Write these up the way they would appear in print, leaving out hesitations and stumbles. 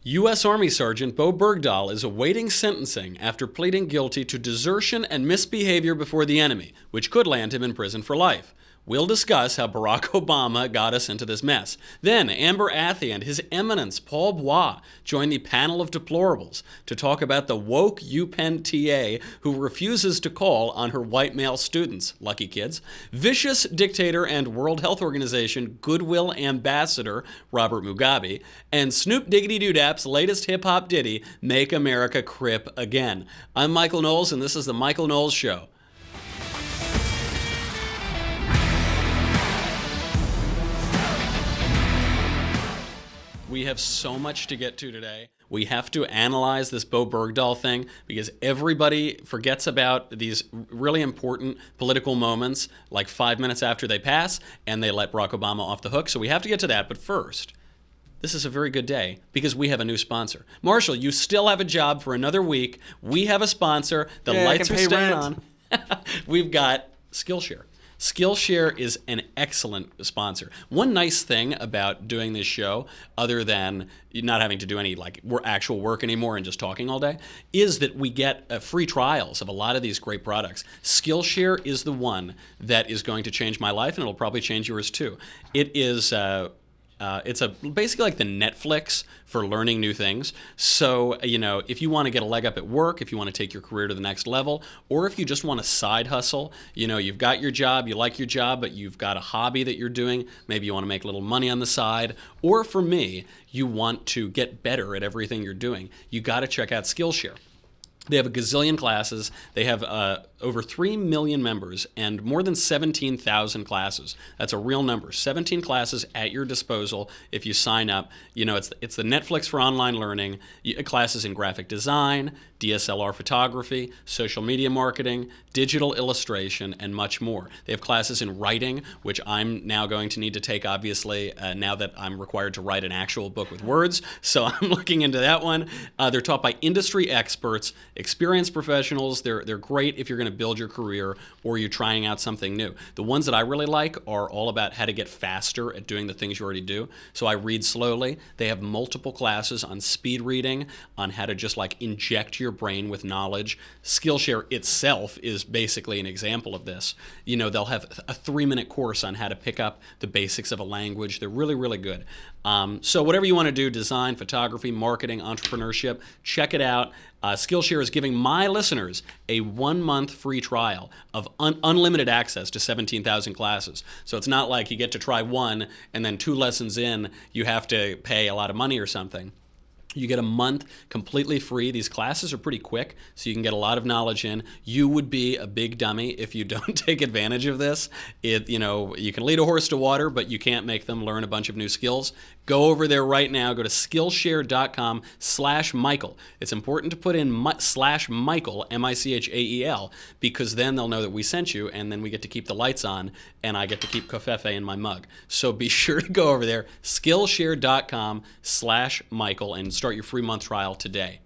U.S. Army Sergeant Bowe Bergdahl is awaiting sentencing after pleading guilty to desertion and misbehavior before the enemy, which could land him in prison for life. We'll discuss how Barack Obama got us into this mess. Then, Amber Athey and his Eminence, Paul Bois, join the Panel of Deplorables to talk about the woke UPenn TA who refuses to call on her white male students, lucky kids, vicious dictator and World Health Organization Goodwill ambassador Robert Mugabe, and Snoop Diggity Doo Dap's latest hip-hop ditty, Make America Crip Again. I'm Michael Knowles, and this is The Michael Knowles Show. We have so much to get to today. We have to analyze this Bowe Bergdahl thing because everybody forgets about these really important political moments like 5 minutes after they pass, and they let Barack Obama off the hook. So we have to get to that. But first, this is a very good day because we have a new sponsor. Marshall, you still have a job for another week. We have a sponsor. The lights are staying on. We've got Skillshare. Skillshare is an excellent sponsor. One nice thing about doing this show, other than not having to do any actual work anymore and just talking all day, is that we get free trials of a lot of these great products. Skillshare is the one that is going to change my life, and it'll probably change yours too. It is basically like the Netflix for learning new things. So, if you want to get a leg up at work, if you want to take your career to the next level, or if you just want a side hustle, you've got your job, you like your job, but you've got a hobby that you're doing, maybe you want to make a little money on the side, or for me, you want to get better at everything you're doing, you got to check out Skillshare. They have a gazillion classes. They have over 3 million members and more than 17,000 classes. That's a real number. 17 classes at your disposal if you sign up. It's the Netflix for online learning. Classes in graphic design, DSLR photography, social media marketing, digital illustration, and much more. They have classes in writing, which I'm now going to need to take, obviously, now that I'm required to write an actual book with words. So I'm looking into that one. They're taught by industry experts, experienced professionals. They're great if you're going to build your career or you're trying out something new. The ones that I really like are all about how to get faster at doing the things you already do. So I read slowly. They have multiple classes on speed reading, on how to just inject your brain with knowledge. Skillshare itself is basically an example of this. They'll have a 3-minute course on how to pick up the basics of a language. They're really, really good. So whatever you want to do, design, photography, marketing, entrepreneurship, check it out. Skillshare is giving my listeners a 1-month free trial of unlimited access to 17,000 classes. So it's not like you get to try one and then 2 lessons in, you have to pay a lot of money or something. You get a month completely free. These classes are pretty quick, so you can get a lot of knowledge in. You would be a big dummy if you don't take advantage of this. You can lead a horse to water, but you can't make them learn a bunch of new skills. Go over there right now. Go to Skillshare.com/Michael. It's important to put in /Michael, M-I-C-H-A-E-L, because then they'll know that we sent you, and then we get to keep the lights on, and I get to keep Covfefe in my mug. So be sure to go over there, Skillshare.com/Michael, and start your free month trial today.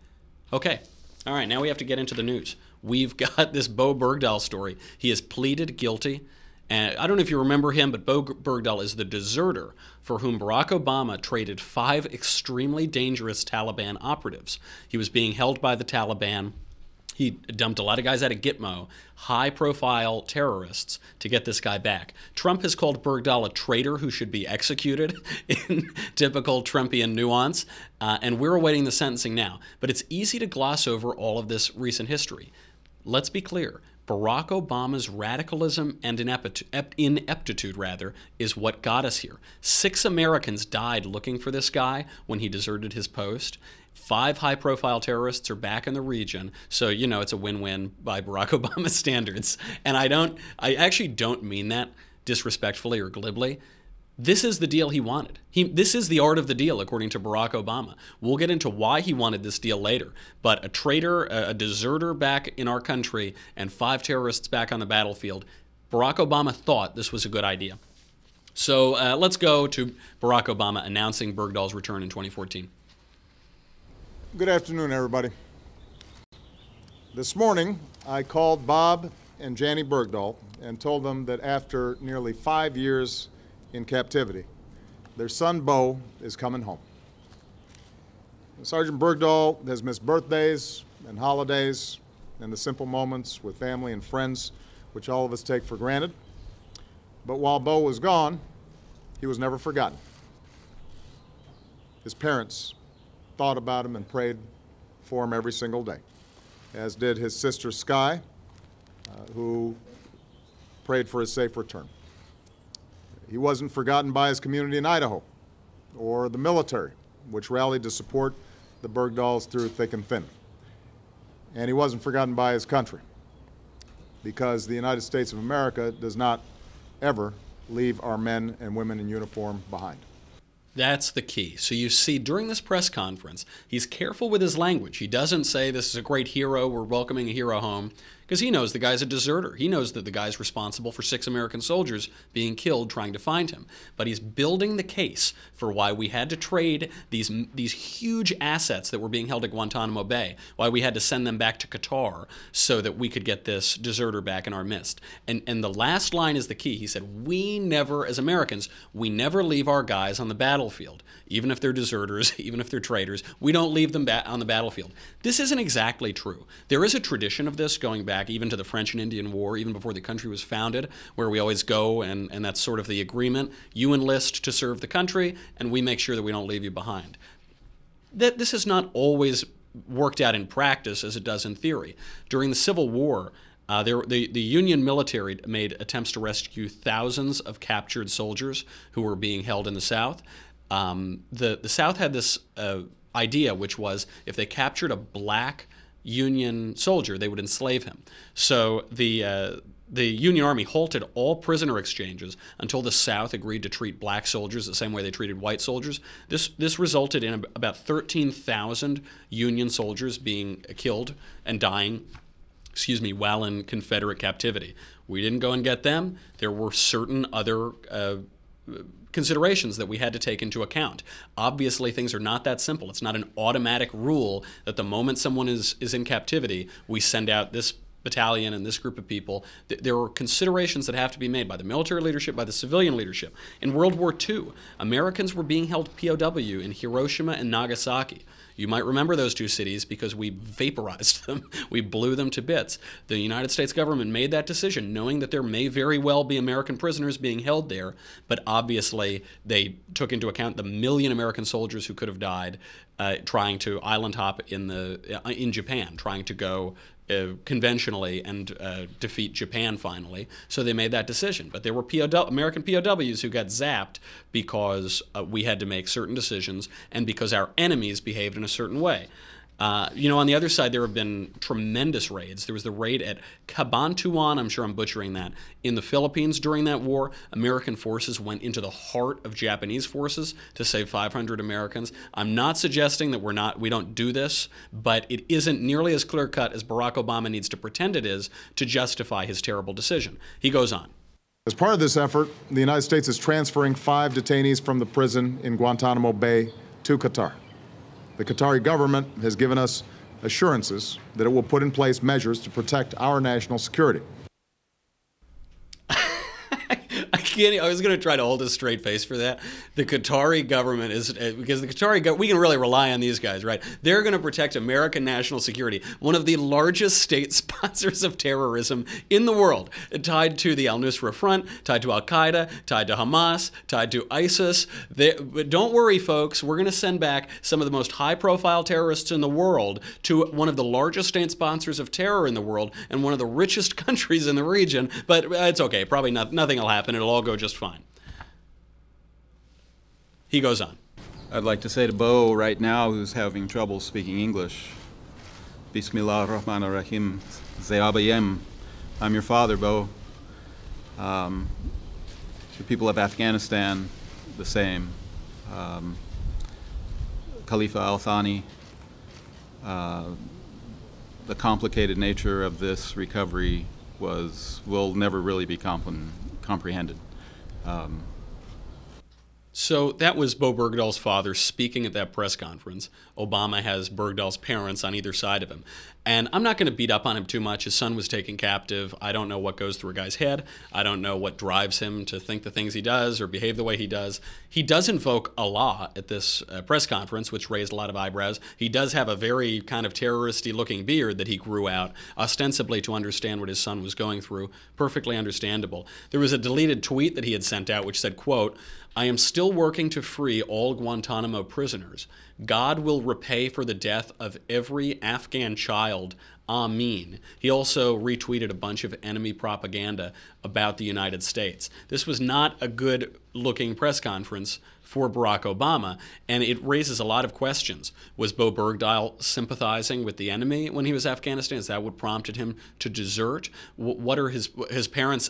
Okay. All right, now we have to get into the news. We've got this Bowe Bergdahl story. He has pleaded guilty. And I don't know if you remember him, but Bowe Bergdahl is the deserter for whom Barack Obama traded 5 extremely dangerous Taliban operatives. He was being held by the Taliban. He dumped a lot of guys out of Gitmo, high-profile terrorists, to get this guy back. Trump has called Bergdahl a traitor who should be executed in typical Trumpian nuance, and we're awaiting the sentencing now. But it's easy to gloss over all of this recent history. Let's be clear. Barack Obama's radicalism and ineptitude is what got us here. 6 Americans died looking for this guy when he deserted his post. 5 high-profile terrorists are back in the region, so it's a win-win by Barack Obama standards. And I actually don't mean that disrespectfully or glibly. This is the deal he wanted. This is the art of the deal, according to Barack Obama. We'll get into why he wanted this deal later. But a traitor, a deserter back in our country, and 5 terrorists back on the battlefield, Barack Obama thought this was a good idea. So let's go to Barack Obama announcing Bergdahl's return in 2014. Good afternoon, everybody. This morning, I called Bob and Jannie Bergdahl and told them that after nearly 5 years in captivity, their son Beau is coming home. Sergeant Bergdahl has missed birthdays and holidays and the simple moments with family and friends, which all of us take for granted. But while Bowe was gone, he was never forgotten. His parents thought about him and prayed for him every single day, as did his sister Sky, who prayed for his safe return. He wasn't forgotten by his community in Idaho or the military, which rallied to support the Bergdahls through thick and thin. And he wasn't forgotten by his country, because the United States of America does not ever leave our men and women in uniform behind. That's the key. So you see, during this press conference, he's careful with his language. He doesn't say, this is a great hero, we're welcoming a hero home, because he knows the guy's a deserter. He knows that the guy's responsible for 6 American soldiers being killed trying to find him. But he's building the case for why we had to trade these huge assets that were being held at Guantanamo Bay, why we had to send them back to Qatar so that we could get this deserter back in our midst. And the last line is the key. He said, we never, as Americans, we never leave our guys on the battlefield. Even if they're deserters, even if they're traitors, we don't leave them on the battlefield. This isn't exactly true. There is a tradition of this going back even to the French and Indian War, even before the country was founded, where we always go, and that's sort of the agreement. You enlist to serve the country, and we make sure that we don't leave you behind. This has not always worked out in practice as it does in theory. During the Civil War, the Union military made attempts to rescue thousands of captured soldiers who were being held in the South. The South had this idea, which was if they captured a black Union soldier, they would enslave him. So the Union Army halted all prisoner exchanges until the South agreed to treat black soldiers the same way they treated white soldiers. This resulted in about 13,000 Union soldiers being killed and dying, while in Confederate captivity. We didn't go and get them. There were certain other considerations that we had to take into account. Obviously, things are not that simple. It's not an automatic rule that the moment someone is in captivity, we send out this battalion and this group of people. There are considerations that have to be made by the military leadership, by the civilian leadership. In World War II, Americans were being held POW in Hiroshima and Nagasaki. You might remember those 2 cities because we vaporized them. We blew them to bits. The United States government made that decision knowing that there may very well be American prisoners being held there, but obviously they took into account the 1 million American soldiers who could have died trying to island hop in Japan, trying to go conventionally and defeat Japan finally. So they made that decision. But there were American POWs who got zapped because we had to make certain decisions and because our enemies behaved in a certain way. On the other side, there have been tremendous raids. There was the raid at Cabanatuan, I'm sure I'm butchering that, in the Philippines during that war. American forces went into the heart of Japanese forces to save 500 Americans. I'm not suggesting that we don't do this, but it isn't nearly as clear-cut as Barack Obama needs to pretend it is to justify his terrible decision. He goes on. As part of this effort, the United States is transferring 5 detainees from the prison in Guantanamo Bay to Qatar. The Qatari government has given us assurances that it will put in place measures to protect our national security. I was going to try to hold a straight face for that. The Qatari government is, because the Qatari, we can really rely on these guys, right? They're going to protect American national security, one of the largest state sponsors of terrorism in the world, tied to the al-Nusra Front, tied to al-Qaeda, tied to Hamas, tied to ISIS. But don't worry, folks. We're going to send back some of the most high-profile terrorists in the world to one of the largest state sponsors of terror in the world and one of the richest countries in the region. But it's okay. Probably nothing will happen. It'll all go just fine. He goes on. I'd like to say to Bowe right now, who's having trouble speaking English, Bismillah ar-Rahman ar-Rahim, Zayabayem. I'm your father, Bowe. The people of Afghanistan, the same. Khalifa al-Thani. The complicated nature of this recovery will never really be comprehended. So that was Bowe Bergdahl's father speaking at that press conference. Obama has Bergdahl's parents on either side of him. And I'm not going to beat up on him too much. His son was taken captive. I don't know what goes through a guy's head. I don't know what drives him to think the things he does or behave the way he does. He does invoke Allah at this press conference, which raised a lot of eyebrows. He does have a very kind of terroristy looking beard that he grew out, ostensibly to understand what his son was going through. Perfectly understandable. There was a deleted tweet that he had sent out which said, quote, "I am still working to free all Guantanamo prisoners. God will repay for the death of every Afghan child. Amen." He also retweeted a bunch of enemy propaganda about the United States. This was not a good-looking press conference for Barack Obama, and it raises a lot of questions. Was Bowe Bergdahl sympathizing with the enemy when he was in Afghanistan? Is that what prompted him to desert? What are his parents,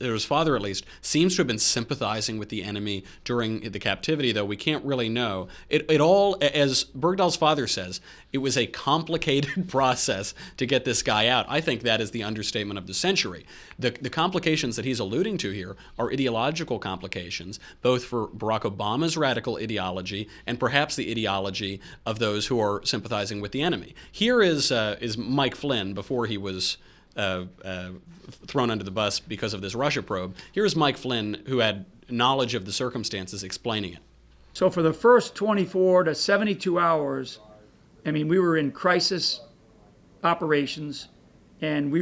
or his father at least, seems to have been sympathizing with the enemy during the captivity, though we can't really know. It all, as Bergdahl's father says, it was a complicated process to get this guy out. I think that is the understatement of the century. The complications that he's alluding to here are ideological complications, both for Barack Obama's radical ideology and perhaps the ideology of those who are sympathizing with the enemy. Here is Mike Flynn before he was thrown under the bus because of this Russia probe. Here's Mike Flynn, who had knowledge of the circumstances, explaining it. So for the first 24 to 72 hours, I mean, we were in crisis operations, and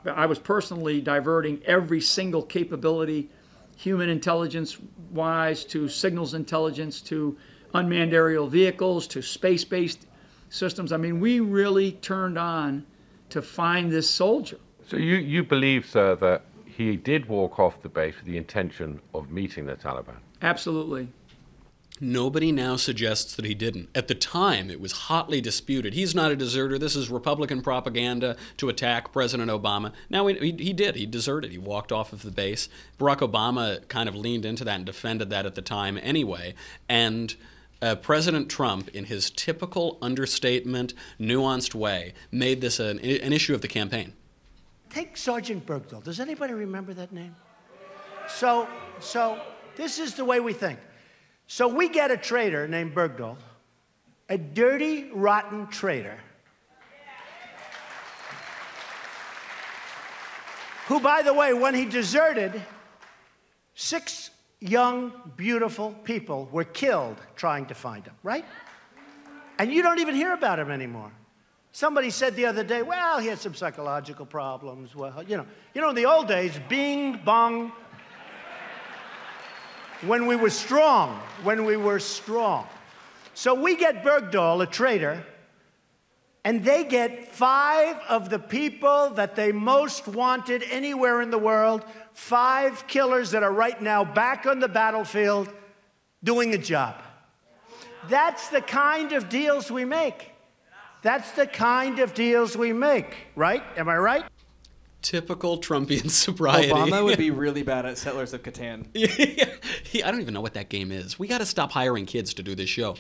I was personally diverting every single capability, human intelligence-wise, to signals intelligence, to unmanned aerial vehicles, to space-based systems. I mean, we really turned on to find this soldier. So you believe, sir, that he did walk off the base with the intention of meeting the Taliban? Absolutely. Nobody now suggests that he didn't. At the time, it was hotly disputed. He's not a deserter. This is Republican propaganda to attack President Obama. Now, he did. He deserted. He walked off of the base. Barack Obama kind of leaned into that and defended that at the time anyway. And President Trump, in his typical understatement, nuanced way, made this an issue of the campaign. Take Sergeant Bergdahl. Does anybody remember that name? So this is the way we think. So we get a traitor named Bergdahl, a dirty, rotten traitor, who, by the way, when he deserted, 6 young, beautiful people were killed trying to find him, right? And you don't even hear about him anymore. Somebody said the other day, well, he had some psychological problems. Well, you know, in the old days, bing, bong, when we were strong. So we get Bergdahl, a traitor, and they get 5 of the people that they most wanted anywhere in the world, 5 killers that are right now back on the battlefield doing a job. That's the kind of deals we make. That's the kind of deals we make, right? Am I right? Typical Trumpian sobriety. Obama would be really bad at Settlers of Catan. I don't even know what that game is. We got to stop hiring kids to do this show.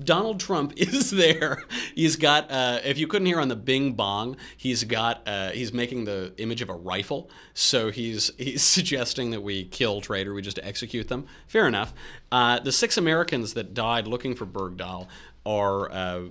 Donald Trump is there. He's got, if you couldn't hear on the bing bong, he's making the image of a rifle. So he's suggesting that we kill traitor, we just execute them. Fair enough. The 6 Americans that died looking for Bergdahl are...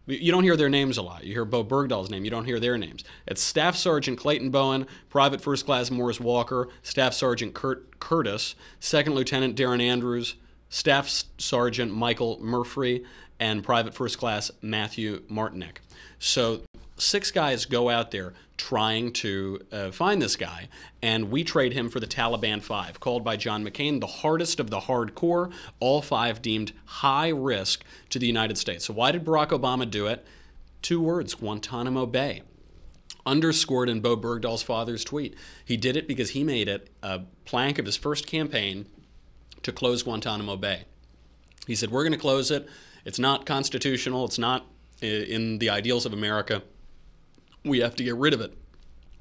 you don't hear their names a lot. You hear Bowe Bergdahl's name. You don't hear their names. It's Staff Sergeant Clayton Bowen, Private First Class Morris Walker, Staff Sergeant Kurt Curtis, Second Lieutenant Darren Andrews, Staff Sergeant Michael Murphy, and Private First Class Matthew Martinek. So 6 guys go out there trying to find this guy, and we trade him for the Taliban 5, called by John McCain the hardest of the hardcore, all 5 deemed high risk to the United States. So why did Barack Obama do it? 2 words, Guantanamo Bay. Underscored in Bowe Bergdahl's father's tweet. He did it because he made it a plank of his first campaign to close Guantanamo Bay. He said, we're going to close it. It's not constitutional. It's not in the ideals of America. We have to get rid of it.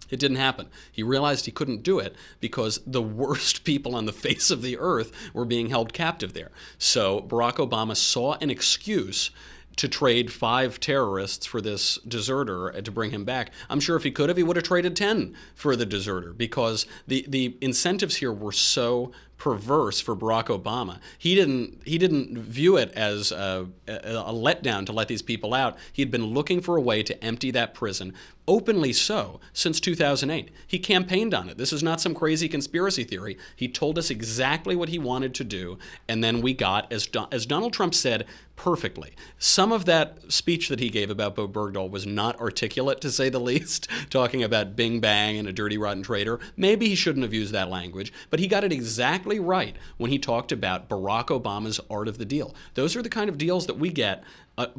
It didn't happen. He realized he couldn't do it because the worst people on the face of the earth were being held captive there. So Barack Obama saw an excuse to trade 5 terrorists for this deserter to bring him back. I'm sure if he could have, he would have traded 10 for the deserter because the incentives here were so perverse for Barack Obama. He didn't view it as a letdown to let these people out. He had been looking for a way to empty that prison, openly so, since 2008. He campaigned on it. This is not some crazy conspiracy theory. He told us exactly what he wanted to do, and then we got, as Donald Trump said perfectly. Some of that speech that he gave about Bowe Bergdahl was not articulate, to say the least, talking about Bing Bang and a dirty, rotten traitor. Maybe he shouldn't have used that language, but he got it exactly right when he talked about Barack Obama's art of the deal. Those are the kind of deals that we get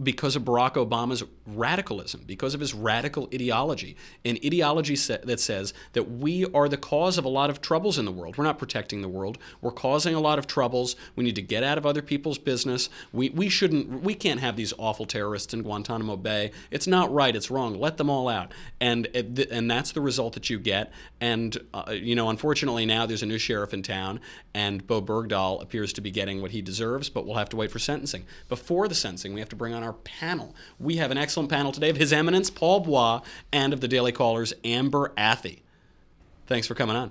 because of Barack Obama's radicalism, because of his radical ideology, an ideology that says that we are the cause of a lot of troubles in the world. We're not protecting the world. We're causing a lot of troubles. We need to get out of other people's business. We can't have these awful terrorists in Guantanamo Bay. It's not right. It's wrong. Let them all out. And that's the result that you get. And unfortunately now there's a new sheriff in town, and Bowe Bergdahl appears to be getting what he deserves, but we'll have to wait for sentencing. Before the sentencing, we have to bring on our panel. We have an excellent panel today of His Eminence, Paul Bois, and of the Daily Caller's Amber Athey. Thanks for coming on.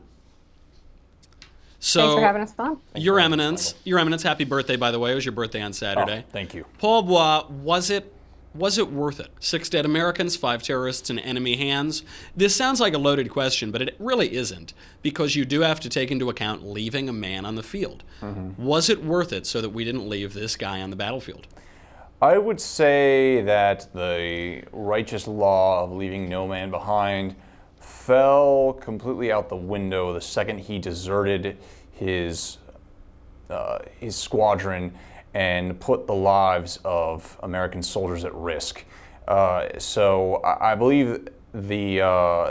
So, thanks for having us on. Your Eminence, happy birthday, by the way. It was your birthday on Saturday. Oh, thank you. Paul Bois, was it worth it? 6 dead Americans, 5 terrorists in enemy hands. This sounds like a loaded question, but it really isn't, because you do have to take into account leaving a man on the field. Mm-hmm. Was it worth it so that we didn't leave this guy on the battlefield? I would say that the righteous law of leaving no man behind fell completely out the window the second he deserted his squadron and put the lives of American soldiers at risk. So I believe the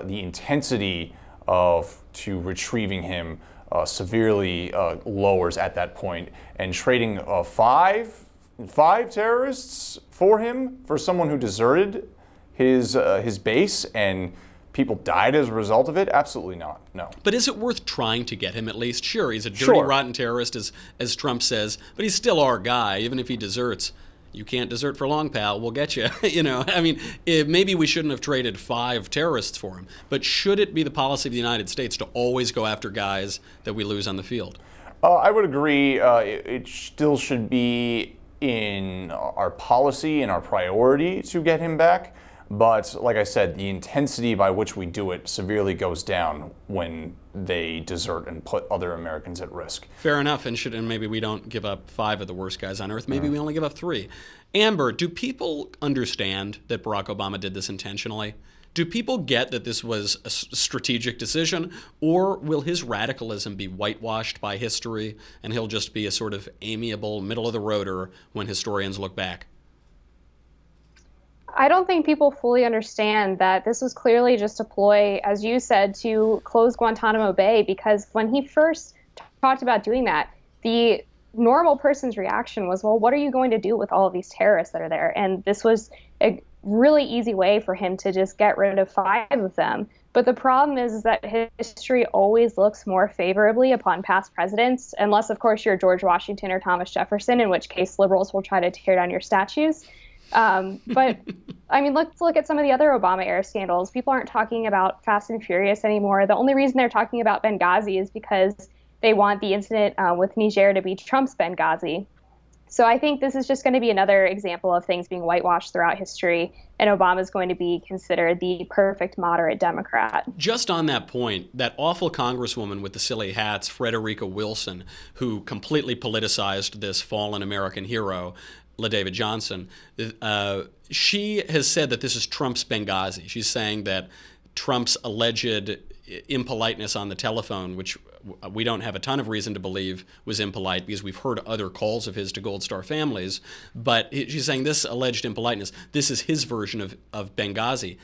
intensity to retrieving him severely lowers at that point, and trading five terrorists for him, for someone who deserted his base and people died as a result of it? Absolutely not, no. But is it worth trying to get him at least? Sure, he's a dirty, rotten terrorist, as Trump says, but he's still our guy, even if he deserts. You can't desert for long, pal. We'll get you. Maybe we shouldn't have traded 5 terrorists for him, but should it be the policy of the United States to always go after guys that we lose on the field? I would agree. It still should be in our policy and our priority to get him back. But like I said, the intensity by which we do it severely goes down when they desert and put other Americans at risk. Fair enough, and maybe we don't give up 5 of the worst guys on earth. Maybe we only give up 3. Amber, do people understand that Barack Obama did this intentionally? Do people get that this was a strategic decision, or will his radicalism be whitewashed by history and he'll just be a sort of amiable, middle-of-the-roader when historians look back? I don't think people fully understand that this was clearly just a ploy, as you said, to close Guantanamo Bay, because when he first talked about doing that, the normal person's reaction was, well, what are you going to do with all of these terrorists that are there? And this was a really easy way for him to just get rid of 5 of them. But the problem is that history always looks more favorably upon past presidents, unless, of course, you're George Washington or Thomas Jefferson, in which case liberals will try to tear down your statues. But let's look at some of the other Obama era scandals. People aren't talking about Fast and Furious anymore. The only reason they're talking about Benghazi is because they want the incident with Niger to be Trump's Benghazi. So I think this is just going to be another example of things being whitewashed throughout history, and Obama's going to be considered the perfect moderate Democrat. Just on that point, that awful congresswoman with the silly hats, Frederica Wilson, who completely politicized this fallen American hero, LaDavid Johnson, she has said that this is Trump's Benghazi. She's saying that Trump's alleged impoliteness on the telephone, which we don't have a ton of reason to believe was impolite because we've heard other calls of his to Gold Star families, but she's saying this alleged impoliteness, this is his version of Benghazi.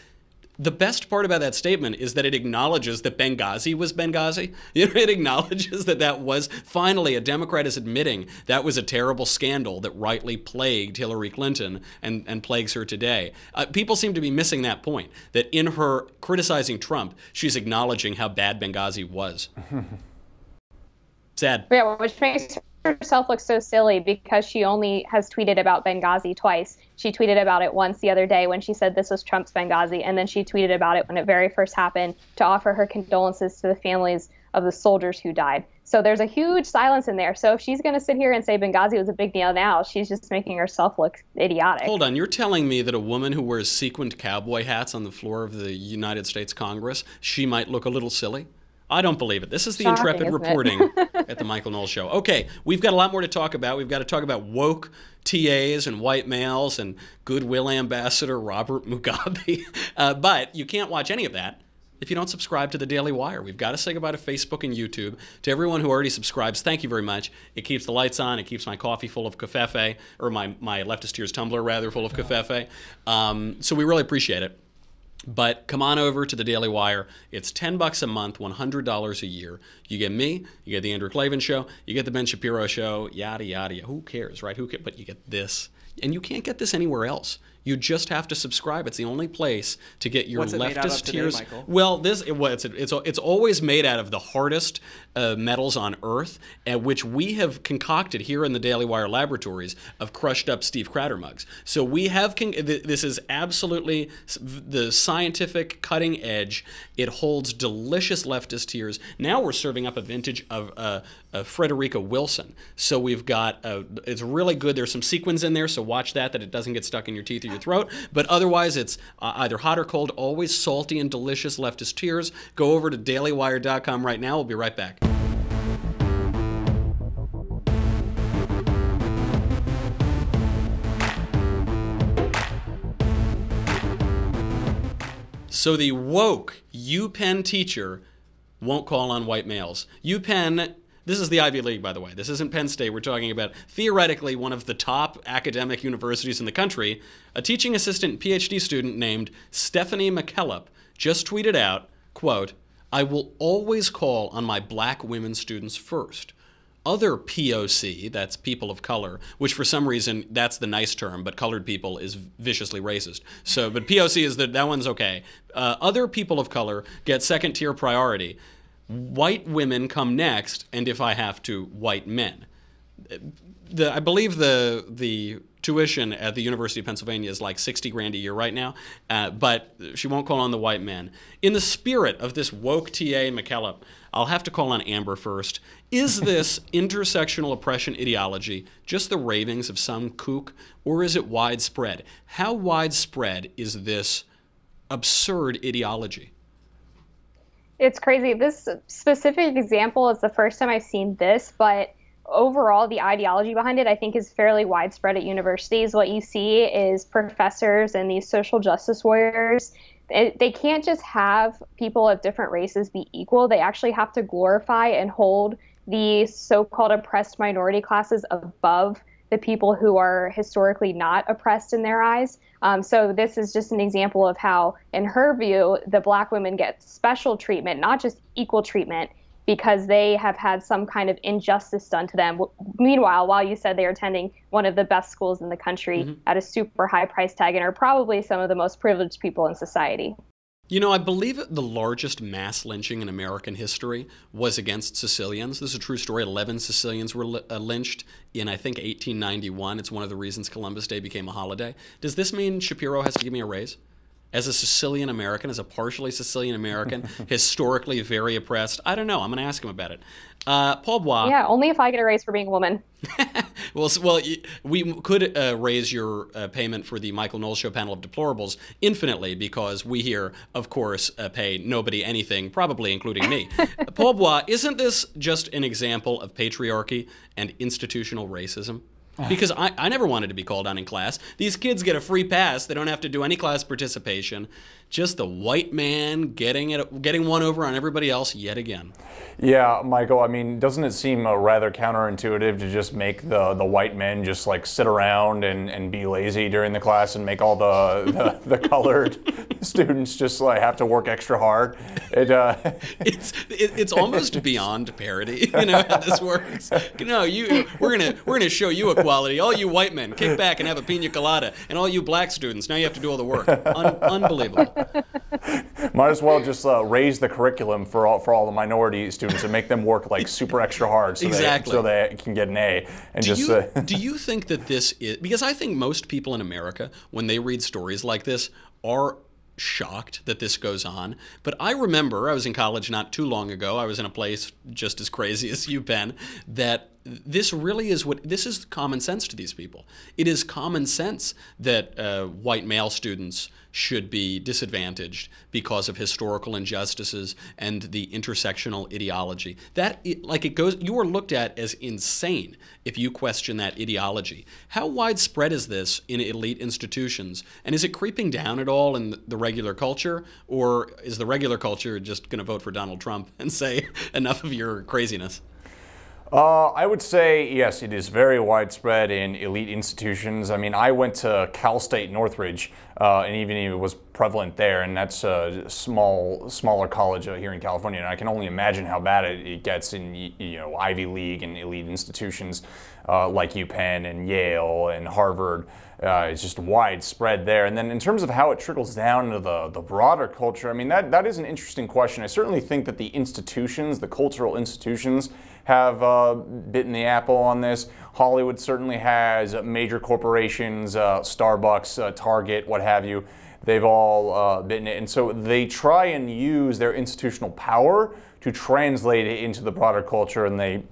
The best part about that statement is that it acknowledges that Benghazi was Benghazi. It acknowledges that was, finally, a Democrat is admitting that was a terrible scandal that rightly plagued Hillary Clinton and plagues her today. People seem to be missing that point, that in her criticizing Trump, she's acknowledging how bad Benghazi was. Sad. Yeah, which makes herself look so silly because she only has tweeted about Benghazi twice. She tweeted about it once the other day when she said this was Trump's Benghazi, and then she tweeted about it when it very first happened to offer her condolences to the families of the soldiers who died. So there's a huge silence in there. So if she's going to sit here and say Benghazi was a big deal now, she's just making herself look idiotic. Hold on, you're telling me that a woman who wears sequined cowboy hats on the floor of the United States Congress, she might look a little silly? I don't believe it. This is the Shocking, intrepid isn't it? reporting at the Michael Knowles Show. Okay, we've got a lot more to talk about. We've got to talk about woke TAs and white males and Goodwill ambassador Robert Mugabe. But you can't watch any of that if you don't subscribe to the Daily Wire. We've got to say goodbye to Facebook and YouTube. To everyone who already subscribes, thank you very much. It keeps the lights on. It keeps my coffee full of cafefe, or my Leftist Tears tumbler, rather, full of cafefe. So we really appreciate it. But come on over to the Daily Wire. It's $10 a month, $100 a year. You get me, you get the Andrew Klavan Show, you get the Ben Shapiro Show, yada, yada, yada. Who cares, right? But you get this. And you can't get this anywhere else. You just have to subscribe. It's the only place to get your What's it made out of leftist today, tears. Michael? Well, it's always made out of the hardest metals on Earth, which we have concocted here in the Daily Wire laboratories of crushed up Steve Crowder mugs. So we have this is absolutely the scientific cutting edge. It holds delicious leftist tears. Now we're serving up a vintage of Frederica Wilson. So we've got it's really good. There's some sequins in there, so watch that it doesn't get stuck in your teeth or your throat. But otherwise, it's either hot or cold, always salty and delicious leftist tears. Go over to dailywire.com right now. We'll be right back. So the woke UPenn teacher won't call on white males. UPenn, this is the Ivy League, by the way. This isn't Penn State. We're talking about theoretically one of the top academic universities in the country. A teaching assistant PhD student named Stephanie McKellop just tweeted out, quote, "I will always call on my black women students first. Other POC, that's people of color, which for some reason, that's the nice term, but colored people is viciously racist. So, but POC is that one's okay. Other people of color get second tier priority. White women come next, and if I have to, white men." I believe the tuition at the University of Pennsylvania is like $60,000 a year right now, but she won't call on the white men. In the spirit of this woke TA McKellop, I'll have to call on Amber first. Is this intersectional oppression ideology just the ravings of some kook, or is it widespread? How widespread is this absurd ideology? It's crazy. This specific example is the first time I've seen this, but overall, the ideology behind it, I think, is fairly widespread at universities. What you see is professors and these social justice warriors. They can't just have people of different races be equal. They actually have to glorify and hold the so-called oppressed minority classes above the people who are historically not oppressed in their eyes. So this is just an example of how, in her view, the black women get special treatment, not just equal treatment, because they have had some kind of injustice done to them. Meanwhile, while you said they are attending one of the best schools in the country at a super high price tag and are probably some of the most privileged people in society. You know, I believe the largest mass lynching in American history was against Sicilians. This is a true story. 11 Sicilians were lynched in, I think, 1891. It's one of the reasons Columbus Day became a holiday. Does this mean Shapiro has to give me a raise? As a Sicilian American, as a partially Sicilian American, historically very oppressed? I don't know. I'm going to ask him about it. Paul Bois. Yeah, only if I get a raise for being a woman. Well, we could raise your payment for the Michael Knowles Show Panel of Deplorables infinitely, because we here, of course, pay nobody anything, probably including me. Paul Bois, isn't this just an example of patriarchy and institutional racism? Because I never wanted to be called on in class. These kids get a free pass. They don't have to do any class participation. Just the white man getting one over on everybody else yet again. Yeah, Michael, I mean, doesn't it seem rather counterintuitive to just make the white men just like sit around and be lazy during the class and make all the colored students just like have to work extra hard? It's almost beyond parody, you know, how this works. No, we're gonna show you equality. All you white men, kick back and have a pina colada, and all you black students, now you have to do all the work. Unbelievable. Might as well just raise the curriculum for all the minority students and make them work like super extra hard so they can get an A. And do you think that this is, because I think most people in America, when they read stories like this, are shocked that this goes on. But I remember I was in college not too long ago. I was in a place just as crazy as UPenn, that this really is this is common sense to these people. It is common sense that white male students should be disadvantaged because of historical injustices and the intersectional ideology. You are looked at as insane if you question that ideology. How widespread is this in elite institutions? And is it creeping down at all in the regular culture? Or is the regular culture just going to vote for Donald Trump and say, enough of your craziness? I would say, yes, it is very widespread in elite institutions. I mean, I went to Cal State Northridge, and even it was prevalent there, and that's a smaller college here in California, and I can only imagine how bad it gets in, Ivy League and elite institutions like UPenn and Yale and Harvard. It's just widespread there. And then in terms of how it trickles down into the broader culture, I mean, that is an interesting question. I certainly think that the institutions, the cultural institutions, have bitten the apple on this. Hollywood certainly has major corporations, Starbucks, Target, what have you. They've all bitten it. And so they try and use their institutional power to translate it into the broader culture, and they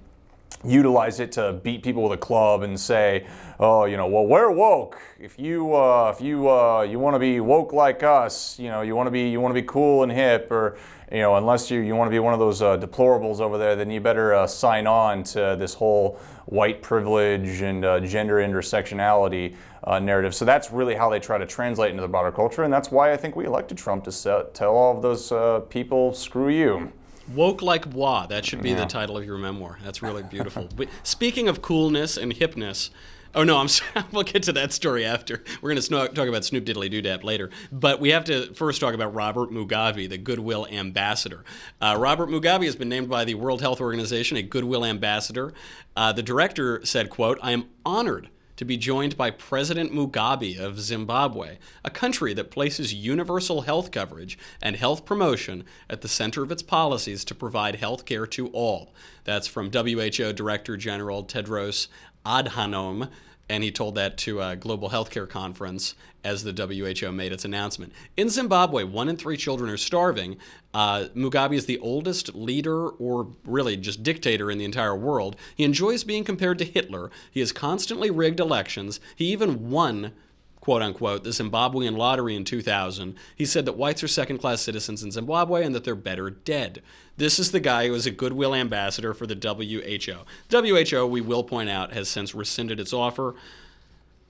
utilize it to beat people with a club and say, oh, well, we're woke. If you want to be woke like us, you want to be cool and hip, or unless you want to be one of those deplorables over there, then you better sign on to this whole white privilege and gender intersectionality narrative. So that's really how they try to translate into the broader culture, and that's why I think we elected Trump to tell all of those people, screw you. Woke like Bois. That should be the title of your memoir. That's really beautiful. But speaking of coolness and hipness, oh no, I'm sorry. We'll get to that story after. We're going to talk about Snoop Diggity Doo Dap later. But we have to first talk about Robert Mugabe, the Goodwill ambassador. Robert Mugabe has been named by the World Health Organization a Goodwill ambassador. The director said, quote, "I am honored to be joined by President Mugabe of Zimbabwe, a country that places universal health coverage and health promotion at the center of its policies to provide health care to all." That's from WHO Director General Tedros Adhanom, and he told that to a global healthcare conference as the WHO made its announcement. In Zimbabwe, 1 in 3 children are starving. Mugabe is the oldest leader, or really just dictator, in the entire world. He enjoys being compared to Hitler. He has constantly rigged elections. He even won, quote unquote, the Zimbabwean lottery in 2000. He said that whites are second-class citizens in Zimbabwe and that they're better dead. This is the guy who is a Goodwill ambassador for the WHO. WHO, we will point out, has since rescinded its offer.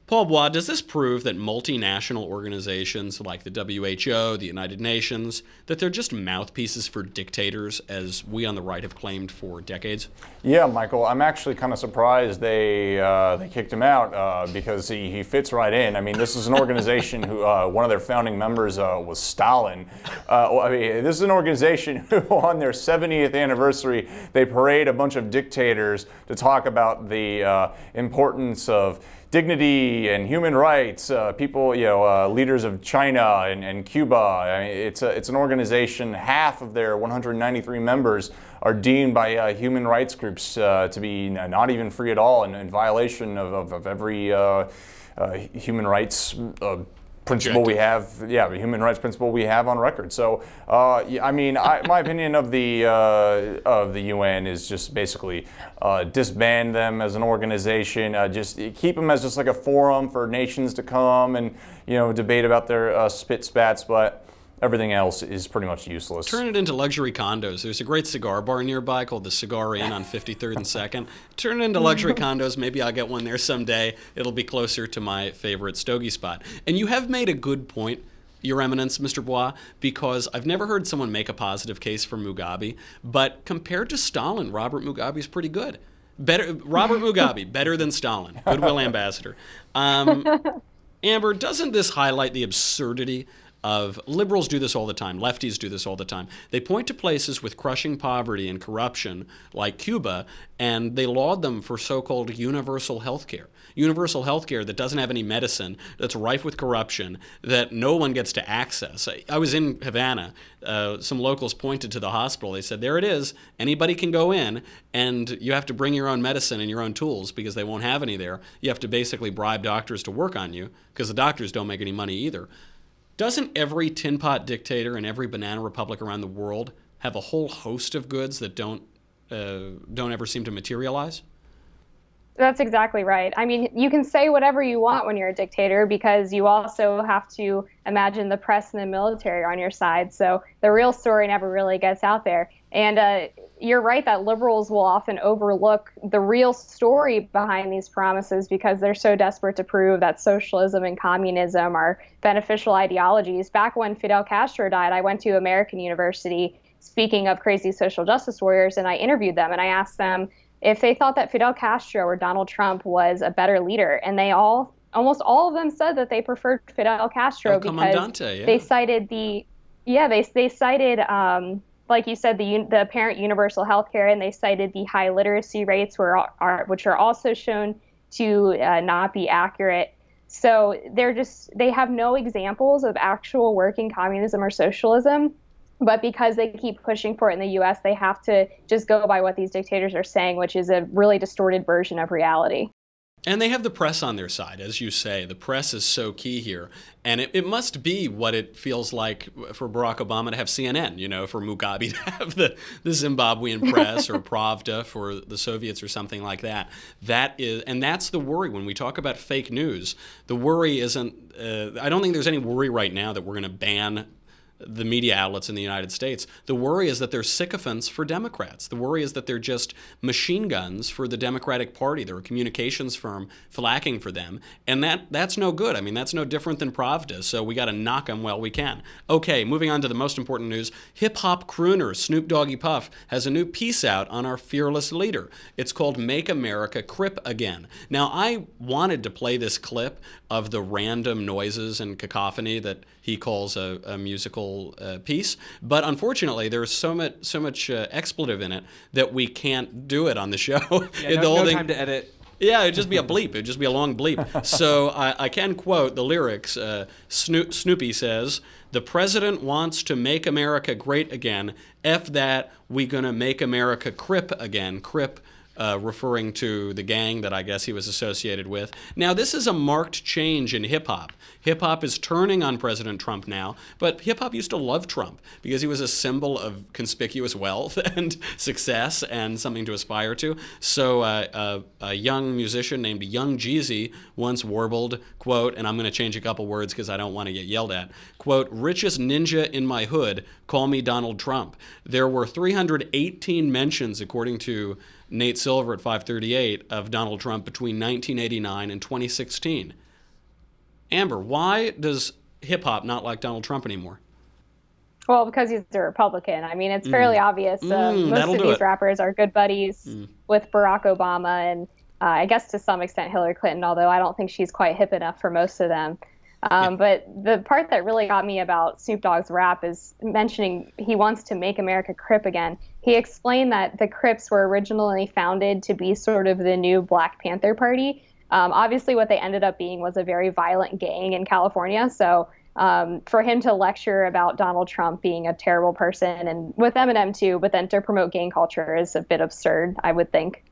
Paul Bois, does this prove that multinational organizations like the WHO, the United Nations, that they're just mouthpieces for dictators, as we on the right have claimed for decades? Yeah, Michael, I'm actually kind of surprised they kicked him out because he fits right in. I mean, this is an organization who one of their founding members was Stalin. I mean, this is an organization who, on their 70th anniversary, they parade a bunch of dictators to talk about the importance of dignity and human rights, people, leaders of China and Cuba. I mean, it's an organization, half of their 193 members are deemed by human rights groups to be not even free at all and in violation of every human rights principle we have, the human rights principle we have on record. So, I mean, my opinion of the UN is just basically disband them as an organization, just keep them as just like a forum for nations to come and debate about their spit spats, but everything else is pretty much useless. Turn it into luxury condos. There's a great cigar bar nearby called the Cigar Inn on 53rd and 2nd. Turn it into luxury condos. Maybe I'll get one there someday. It'll be closer to my favorite stogie spot. And you have made a good point, Your Eminence, Mr. Bois, because I've never heard someone make a positive case for Mugabe, but compared to Stalin, Robert Mugabe is pretty good. Robert Mugabe, better than Stalin. Goodwill ambassador. Amber, doesn't this highlight the absurdity of liberals do this all the time, lefties do this all the time. They point to places with crushing poverty and corruption like Cuba, and they laud them for so-called universal health care. Universal health care that doesn't have any medicine, that's rife with corruption, that no one gets to access. I was in Havana. Some locals pointed to the hospital. They said, there it is. Anybody can go in, and you have to bring your own medicine and your own tools because they won't have any there. You have to basically bribe doctors to work on you because the doctors don't make any money either. Doesn't every tin pot dictator and every banana republic around the world have a whole host of goods that don't ever seem to materialize? That's exactly right. I mean, you can say whatever you want when you're a dictator because you also have to imagine the press and the military are on your side. So the real story never really gets out there. And you're right that liberals will often overlook the real story behind these promises because they're so desperate to prove that socialism and communism are beneficial ideologies. Back when Fidel Castro died, I went to American University, speaking of crazy social justice warriors, and I interviewed them and I asked them if they thought that Fidel Castro or Donald Trump was a better leader. And they almost all of them said that they preferred Fidel Castro because they cited they cited, like you said, the apparent universal health care, and they cited the high literacy rates which are also shown to not be accurate. So they have no examples of actual working communism or socialism. But because they keep pushing for it in the U.S., they have to just go by what these dictators are saying, which is a really distorted version of reality. And they have the press on their side, as you say. The press is so key here. And it must be what it feels like for Barack Obama to have CNN, you know, for Mugabe to have the Zimbabwean press or Pravda for the Soviets or something like that. And that's the worry when we talk about fake news. The worry isn't, I don't think there's any worry right now that we're going to ban the media outlets in the United States. The worry is that they're sycophants for Democrats. The worry is that they're just machine guns for the Democratic Party. They're a communications firm flacking for them. And that's no good. I mean, that's no different than Pravda. So we got to knock them while we can. Okay, moving on to the most important news. Hip-hop crooner Snoop Doggy Puff has a new piece out on our fearless leader. It's called Make America Crip Again. Now, I wanted to play this clip of the random noises and cacophony that he calls a musical piece, but unfortunately there's so much expletive in it that we can't do it on the show. Yeah, no time to edit. Yeah, it'd just be a bleep. It'd just be a long bleep. So I can quote the lyrics. Snoopy says, "The president wants to make America great again. F that, we gonna make America crip again." Crip referring to the gang that I guess he was associated with. Now, this is a marked change in hip-hop. Hip-hop is turning on President Trump now, but hip-hop used to love Trump because he was a symbol of conspicuous wealth and success and something to aspire to. So a young musician named Young Jeezy once warbled, quote, and I'm going to change a couple words because I don't want to get yelled at, quote, "Richest ninja in my hood, call me Donald Trump." There were 318 mentions, according to Nate Silver at 538, of Donald Trump between 1989 and 2016. Amber, why does hip-hop not like Donald Trump anymore? Well, because he's a Republican. I mean, it's fairly obvious. Most of these rappers are good buddies with Barack Obama and I guess to some extent Hillary Clinton, although I don't think she's quite hip enough for most of them. But the part that really got me about Snoop Dogg's rap is mentioning he wants to make America Crip again. He explained that the Crips were originally founded to be sort of the new Black Panther Party. Obviously, what they ended up being was a very violent gang in California. So for him to lecture about Donald Trump being a terrible person, and with Eminem too, but then to promote gang culture is a bit absurd, I would think.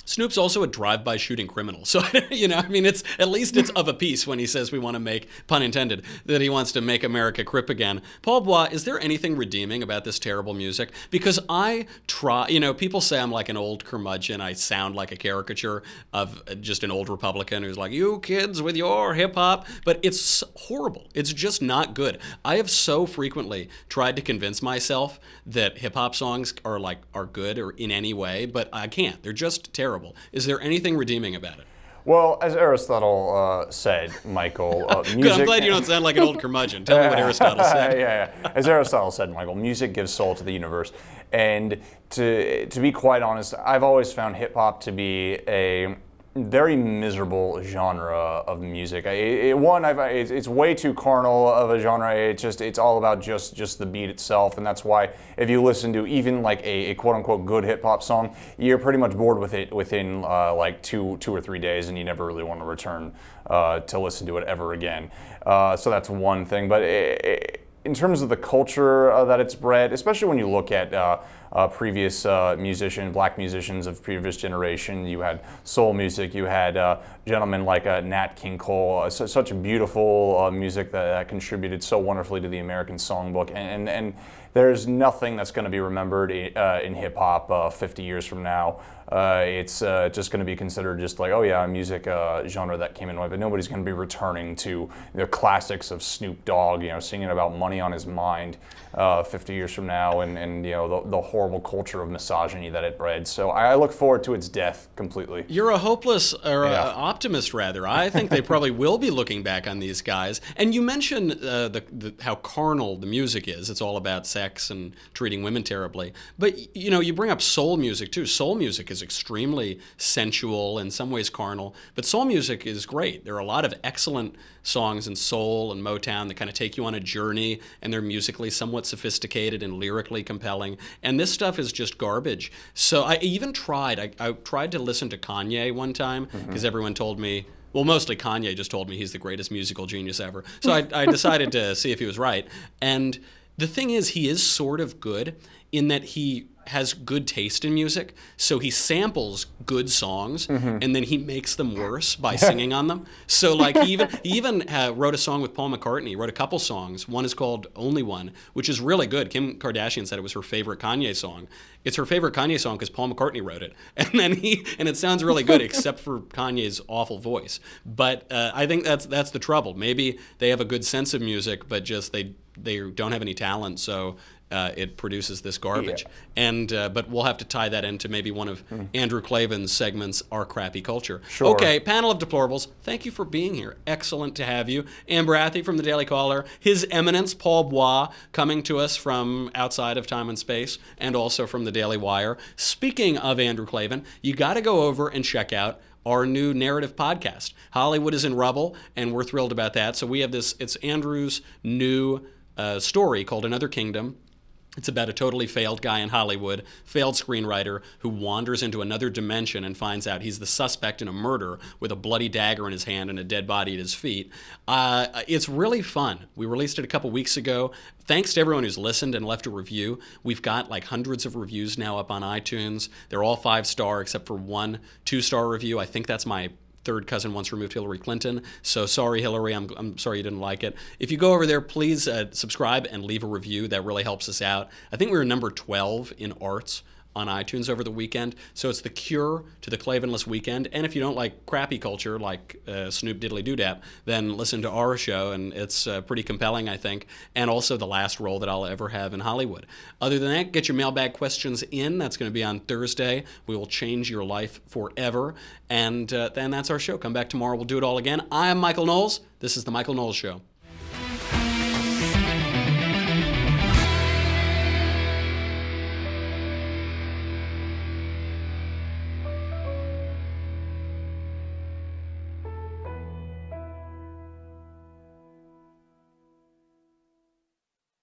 Snoop's also a drive-by shooting criminal. So, you know, I mean, it's at least it's of a piece when he says we want to make, pun intended, that he wants to make America crip again. Paul Bois, is there anything redeeming about this terrible music? Because I try, you know, people say I'm like an old curmudgeon. I sound like a caricature of just an old Republican who's like, you kids with your hip-hop. But it's horrible. It's just not good. I have so frequently tried to convince myself that hip-hop songs are good or in any way, but I can't. They're just terrible. Is there anything redeeming about it? Well, as Aristotle said, Michael, music... Good, I'm glad you don't sound like an old curmudgeon. Tell me what Aristotle said. Yeah. As Aristotle said, Michael, music gives soul to the universe. And to be quite honest, I've always found hip-hop to be a very miserable genre of music. It's way too carnal of a genre. It's all about just the beat itself, and that's why if you listen to even like a quote-unquote good hip-hop song, you're pretty much bored with it within like two or 3 days, and you never really want to return to listen to it ever again. So that's one thing. But in terms of the culture that it's bred, especially when you look at previous black musicians of previous generation. You had soul music. You had gentlemen like Nat King Cole. Such beautiful music that contributed so wonderfully to the American songbook. And there's nothing that's going to be remembered in hip hop 50 years from now. It's just going to be considered just like, oh yeah, a music genre that came in, but nobody's going to be returning to the classics of Snoop Dogg, singing about money on his mind 50 years from now, and the horrible culture of misogyny that it bred. So I look forward to its death completely. You're a hopeless or optimist, rather. I think they probably will be looking back on these guys. And you mentioned how carnal the music is. It's all about sex and treating women terribly. But you bring up soul music too. Soul music is extremely sensual, in some ways carnal, but soul music is great. There are a lot of excellent songs in soul and Motown that kind of take you on a journey, and they're musically somewhat sophisticated and lyrically compelling. And this stuff is just garbage. So I even tried. I tried to listen to Kanye one time because everyone told me. Well, mostly Kanye just told me he's the greatest musical genius ever. So I decided to see if he was right. And the thing is, he is sort of good in that he has good taste in music, so he samples good songs and then he makes them worse by singing on them. So like he even wrote a song with Paul McCartney. He wrote a couple songs. One is called Only One, which is really good. Kim Kardashian said it was her favorite Kanye song. It's her favorite Kanye song because Paul McCartney wrote it, and it sounds really good except for Kanye's awful voice. But I think that's the trouble. Maybe they have a good sense of music, but just they don't have any talent, so it produces this garbage. And but we'll have to tie that into maybe one of Andrew Klavan's segments, Our Crappy Culture. Sure. Okay, Panel of Deplorables, thank you for being here. Excellent to have you. Amber Athey from the Daily Caller, His Eminence, Paul Bois, coming to us from outside of time and space, and also from the Daily Wire. Speaking of Andrew Klavan, you got to go over and check out our new narrative podcast. Hollywood is in rubble, and we're thrilled about that. So we have this, it's Andrew's new story called Another Kingdom. It's about a totally failed guy in Hollywood, failed screenwriter, who wanders into another dimension and finds out he's the suspect in a murder with a bloody dagger in his hand and a dead body at his feet. It's really fun. We released it a couple weeks ago. Thanks to everyone who's listened and left a review. We've got like hundreds of reviews now up on iTunes. They're all 5-star except for one 2-star review. I think that's my third cousin once removed Hillary Clinton. So sorry, Hillary, I'm sorry you didn't like it. If you go over there, please subscribe and leave a review. That really helps us out. I think we were number 12 in arts on iTunes over the weekend. So it's the cure to the Klavanless weekend. And if you don't like crappy culture like Snoop Diggity Doo Dap, then listen to our show, and it's pretty compelling, I think, and also the last role that I'll ever have in Hollywood. Other than that, get your mailbag questions in. That's going to be on Thursday. We will change your life forever. And then that's our show. Come back tomorrow. We'll do it all again. I am Michael Knowles. This is The Michael Knowles Show.